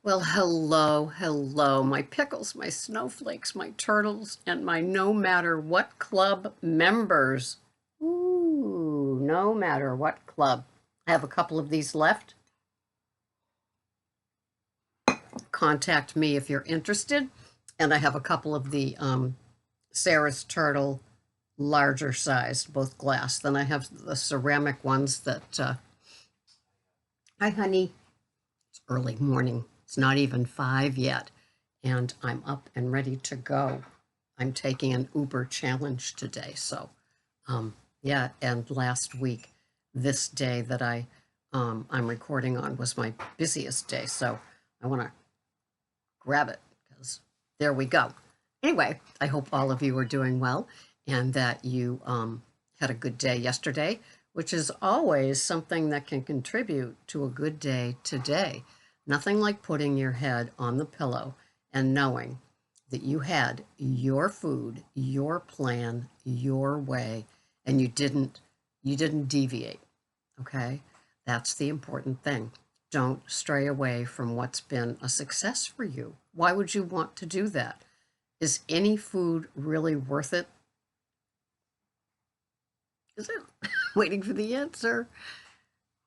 Well, hello, my pickles, my snowflakes, my turtles, and my no matter what club members. Ooh, no matter what club. I have a couple of these left. Contact me if you're interested. And I have a couple of the Sarah's turtle, larger sized, both glass. Then I have the ceramic ones that, hi, honey. It's early morning. It's not even 5 yet, and I'm up and ready to go. I'm taking an Uber challenge today. So, yeah, and last week, this day that I'm recording on was my busiest day. So I want to grab it because there we go. Anyway, I hope all of you are doing well and that you had a good day yesterday, which is always something that can contribute to a good day today. Nothing like putting your head on the pillow and knowing that you had your food, your plan, your way, and you didn't deviate. Okay? That's the important thing. Don't stray away from what's been a success for you. Why would you want to do that? Is any food really worth it? Is it? Waiting for the answer.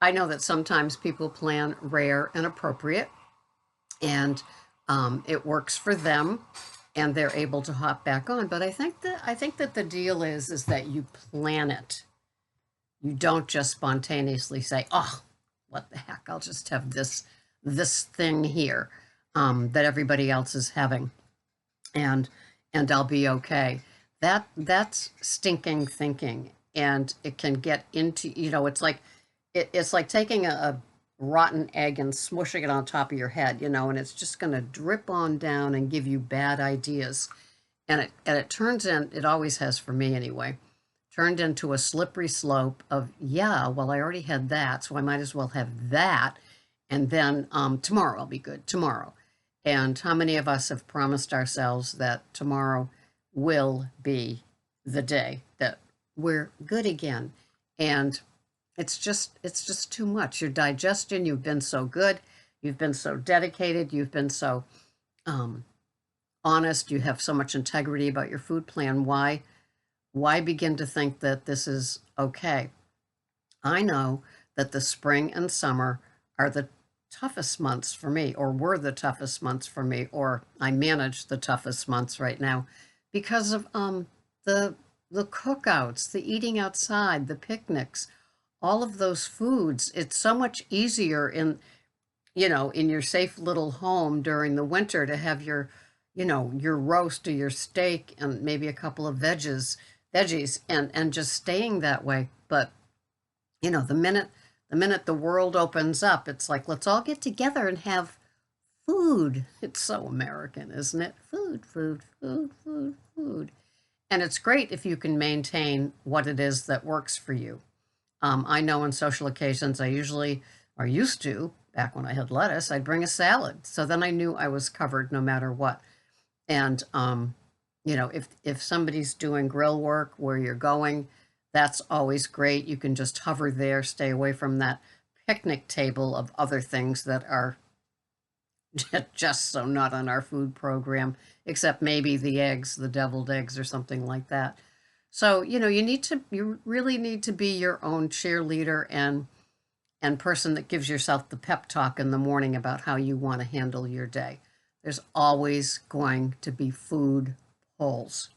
I know that sometimes people plan rare and appropriate, and it works for them, and they're able to hop back on. But I think that the deal is that you plan it. You don't just spontaneously say, "Oh, what the heck? I'll just have this thing here that everybody else is having, and I'll be okay." That's stinking thinking, and it can get into it's like taking a rotten egg and smushing it on top of your head, and it's just going to drip on down and give you bad ideas. And it turns in, it always has for me anyway, turned into a slippery slope of, yeah, well, I already had that, so I might as well have that. And then tomorrow I'll be good, tomorrow. And how many of us have promised ourselves that tomorrow will be the day that we're good again? And it's just too much. Your digestion, you've been so good, you've been so dedicated, you've been so um, honest, you have so much integrity about your food plan. Why begin to think that this is okay? I know that the spring and summer are the toughest months for me, or were the toughest months for me, or I manage the toughest months right now because of the the cookouts, the eating outside, the picnics, all of those foods. It's so much easier in your safe little home during the winter to have your roast or your steak and maybe a couple of veggies and just staying that way. But the minute the world opens up, it's like, let's all get together and have food. It's so American, isn't it? Food, food, food, food, food. And it's great if you can maintain what it is that works for you. I know on social occasions, I usually, or used to, back when I had lettuce, I'd bring a salad. So then I knew I was covered no matter what. And if somebody's doing grill work where you're going, that's always great. You can just hover there, stay away from that picnic table of other things that are just so not on our food program, except maybe the eggs, the deviled eggs or something like that. So, you really need to be your own cheerleader and person that gives yourself the pep talk in the morning about how you want to handle your day. There's always going to be food pulls.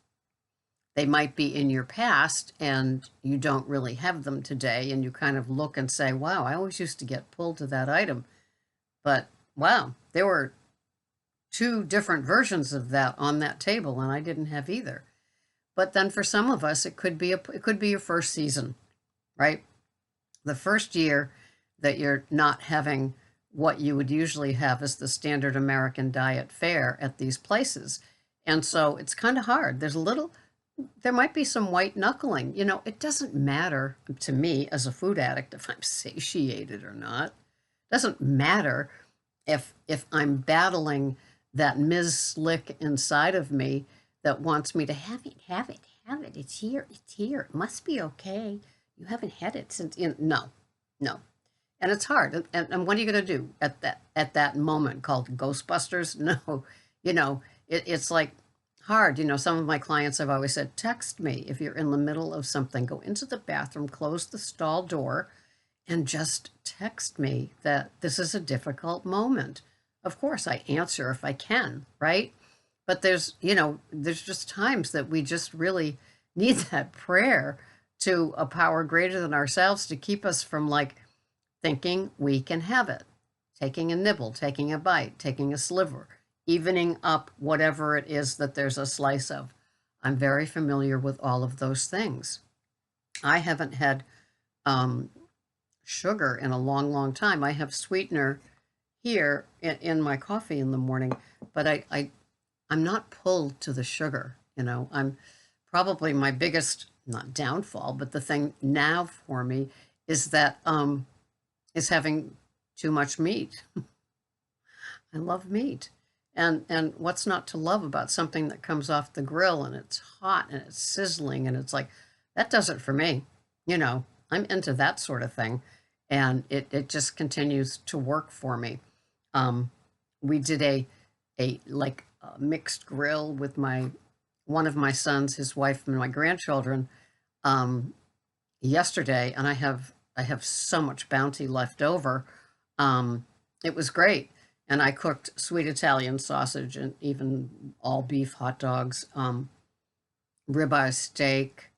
They might be in your past and you don't really have them today, and you kind of look and say, wow, I always used to get pulled to that item. But wow, there were two different versions of that on that table, and I didn't have either. But then for some of us, it could be your first season, right? The first year that you're not having what you would usually have as the standard American diet fare at these places. And so it's kind of hard. There might be some white knuckling. It doesn't matter to me as a food addict if I'm satiated or not. It doesn't matter if I'm battling that Ms. Slick inside of me that wants me to have it, have it, have it. It's here, it's here. It must be okay. You haven't had it since, no, no. And it's hard. And what are you going to do at that moment called Ghostbusters? No, it's like hard. Some of my clients have always said, text me if you're in the middle of something. Go into the bathroom, close the stall door, and just text me that this is a difficult moment. Of course, I answer if I can, right? But there's just times that we just really need that prayer to a power greater than ourselves to keep us from like thinking we can have it, taking a nibble, taking a bite, taking a sliver, evening up whatever it is that there's a slice of. I'm very familiar with all of those things. I haven't had sugar in a long, long time. I have sweetener here in my coffee in the morning, but I'm not pulled to the sugar. I'm probably my biggest, not downfall, but the thing now for me is that is having too much meat. I love meat. And what's not to love about something that comes off the grill and it's hot and it's sizzling and it's like, that does it for me. I'm into that sort of thing. And it just continues to work for me. We did a mixed grill with one of my sons, his wife, and my grandchildren yesterday, and I have so much bounty left over. It was great. And I cooked sweet Italian sausage and even all beef hot dogs, ribeye steak,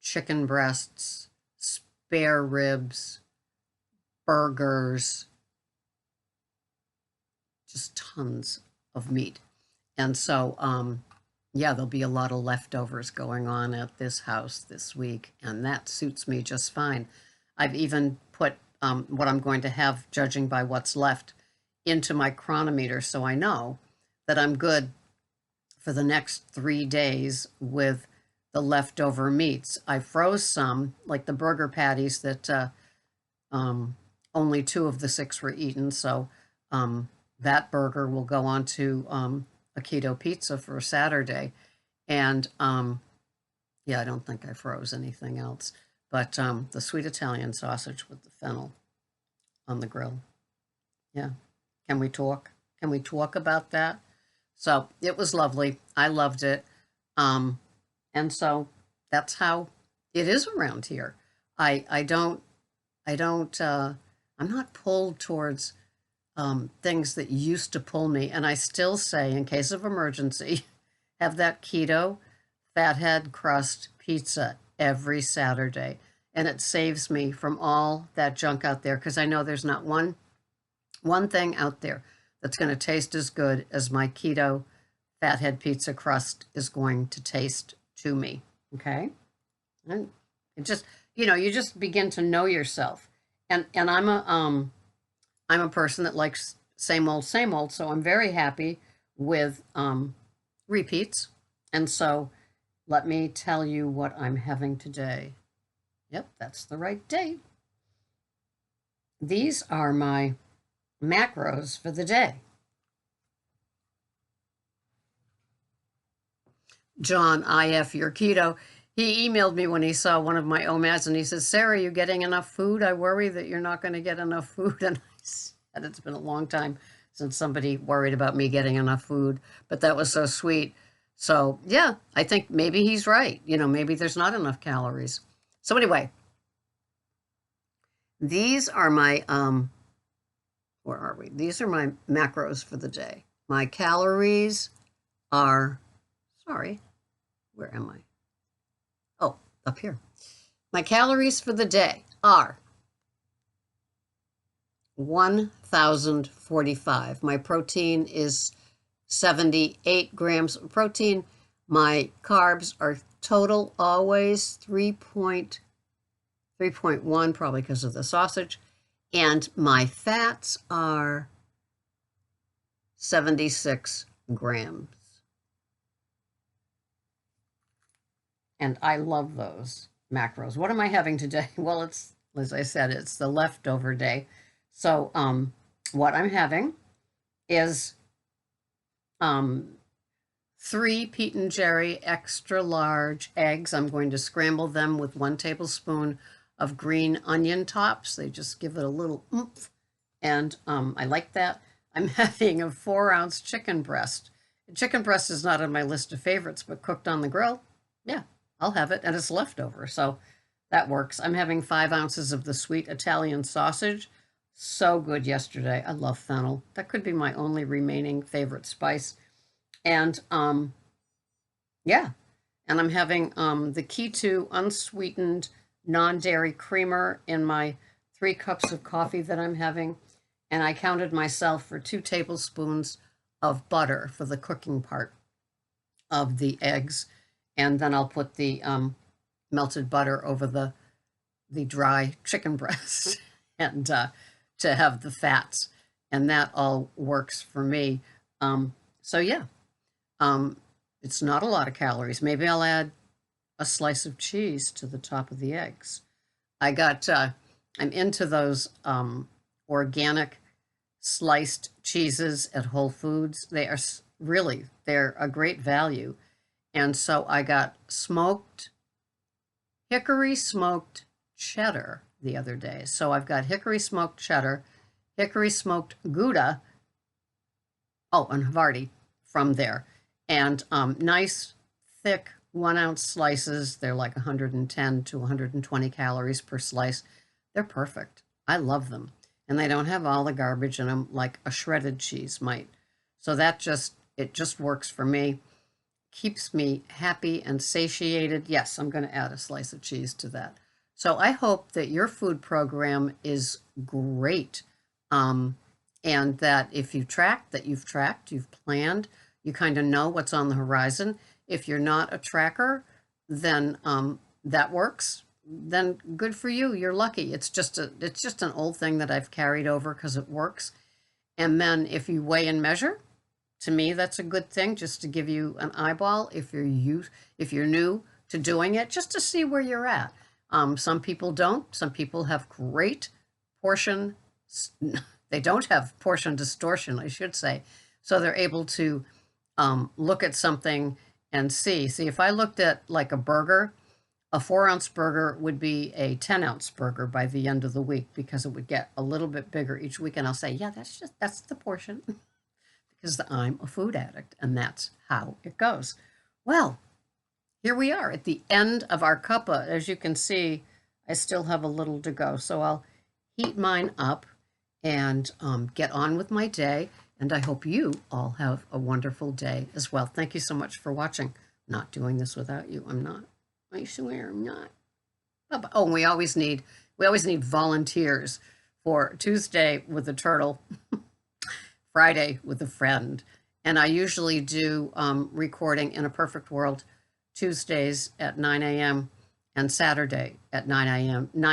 chicken breasts, spare ribs, burgers, just tons of meat. And so, yeah, there'll be a lot of leftovers going on at this house this week, and that suits me just fine. I've even put what I'm going to have, judging by what's left, into my chronometer so I know that I'm good for the next 3 days with the leftover meats. I froze some, like the burger patties that only 2 of the 6 were eaten, so that burger will go on to a keto pizza for Saturday. And yeah, I don't think I froze anything else, but the sweet Italian sausage with the fennel on the grill. Yeah. Can we talk? Can we talk about that? So it was lovely. I loved it. And so that's how it is around here. I don't, I'm not pulled towards things that used to pull me. And I still say, in case of emergency, have that keto fathead crust pizza every Saturday. And it saves me from all that junk out there, because I know there's not one thing out there that's going to taste as good as my keto fathead pizza crust is going to taste to me. Okay. And it just, you just begin to know yourself. And I'm a person that likes same old, so I'm very happy with repeats. And so let me tell you what I'm having today. Yep, that's the right date. These are my macros for the day. John, IF, your keto. He emailed me when he saw one of my OMADs and he says, Sarah, you getting enough food? I worry that you're not going to get enough food. And I said, it's been a long time since somebody worried about me getting enough food, but that was so sweet. So yeah, I think maybe he's right. Maybe there's not enough calories. So anyway, these are my, where are we? These are my macros for the day. My calories are, sorry, where am I? Oh, up here. My calories for the day are 1,045. My protein is 78 grams of protein. My carbs are total always 3.1, probably because of the sausage. And my fats are 76 grams. And I love those macros. What am I having today? Well, it's, as I said, it's the leftover day. So what I'm having is 3 Pete and Jerry extra large eggs. I'm going to scramble them with 1 tablespoon of green onion tops. They just give it a little oomph, and I like that. I'm having a 4-ounce chicken breast. Chicken breast is not on my list of favorites, but cooked on the grill, yeah, I'll have it, and it's leftover, so that works. I'm having 5 ounces of the sweet Italian sausage. So good yesterday. I love fennel. That could be my only remaining favorite spice. And yeah, and I'm having the Keto unsweetened non-dairy creamer in my 3 cups of coffee that I'm having. And I counted myself for 2 tablespoons of butter for the cooking part of the eggs. And then I'll put the melted butter over the dry chicken breast and to have the fats. And that all works for me. So yeah, it's not a lot of calories. Maybe I'll add a slice of cheese to the top of the eggs. I'm into those organic sliced cheeses at Whole Foods. They're a great value. And so I got hickory smoked cheddar the other day. So I've got hickory smoked cheddar, hickory smoked Gouda, and Havarti from there. And nice, thick 1-ounce slices. They're like 110 to 120 calories per slice. They're perfect. I love them. And they don't have all the garbage in them like a shredded cheese might. So it just works for me. Keeps me happy and satiated. Yes, I'm going to add a slice of cheese to that. So I hope that your food program is great. And that if you've tracked, you've planned, you kind of know what's on the horizon. If you're not a tracker, then that works. Then good for you. You're lucky. It's just an old thing that I've carried over because it works. And then if you weigh and measure, to me, that's a good thing, just to give you an eyeball if you're new to doing it, just to see where you're at. Some people don't. Some people have great portion. They don't have portion distortion, I should say. So they're able to look at something and see. See, if I looked at like a burger, a 4-ounce burger would be a 10-ounce burger by the end of the week because it would get a little bit bigger each week. And I'll say, yeah, that's the portion because I'm a food addict and that's how it goes. Well, here we are at the end of our cuppa. As you can see, I still have a little to go. So I'll heat mine up and get on with my day. And I hope you all have a wonderful day as well. Thank you so much for watching. I'm not doing this without you. I'm not. I swear I'm not. Bye-bye. Oh, we always need volunteers for Tuesday with a turtle, Friday with a friend. And I usually do recording in a perfect world Tuesdays at 9 a.m. and Saturday at 9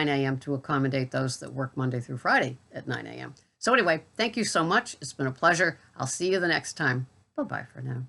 a.m. to accommodate those that work Monday through Friday at 9 a.m. So anyway, thank you so much. It's been a pleasure. I'll see you the next time. Bye-bye for now.